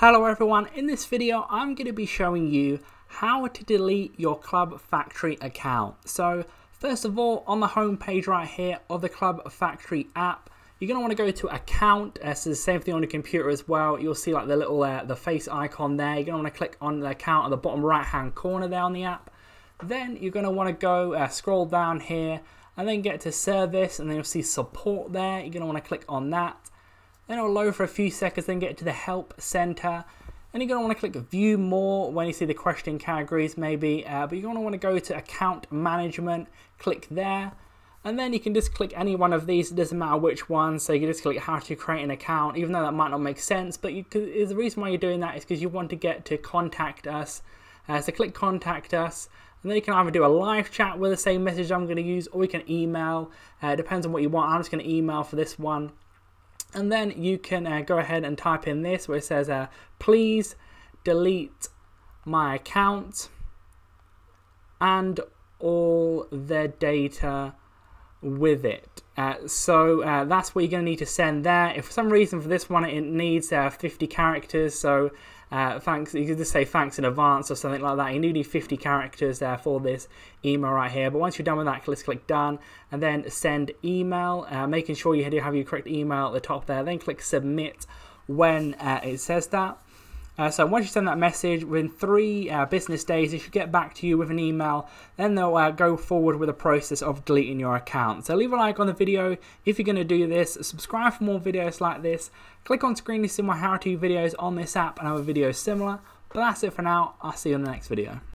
Hello everyone, in this video I'm going to be showing you how to delete your Club Factory account. So first of all, on the home page right here of the Club Factory app, you're going to want to go to account. So the same thing on your computer as well. You'll see like the little the face icon there. You're going to want to click on the account at the bottom right hand corner there on the app. Then you're going to want to go scroll down here and then get to service, and then you'll see support there. You're going to want to click on that. Then it'll load for a few seconds, then get to the help center. And you're going to want to click view more when you see the question categories maybe. But you're going to want to go to account management, click there. And then you can just click any one of these, it doesn't matter which one. So you can just click how to create an account, even though that might not make sense. But the reason why you're doing that is because you want to get to contact us. So click contact us. And then you can either do a live chat with the same message I'm going to use, or you can email. It depends on what you want. I'm just going to email for this one. And then you can go ahead and type in this where it says, please delete my account and all the data with it. So that's what you're going to need to send there. If for some reason for this one it needs 50 characters, so thanks, you can just say thanks in advance or something like that. You need 50 characters for this email right here. But once you're done with that, let's click done and then send email, making sure you do have your correct email at the top there. Then click submit when it says that. So once you send that message, within 3 business days, it should get back to you with an email. Then they'll go forward with the process of deleting your account. So leave a like on the video if you're going to do this. Subscribe for more videos like this. Click on screen to see my how-to videos on this app and other videos similar. But that's it for now. I'll see you in the next video.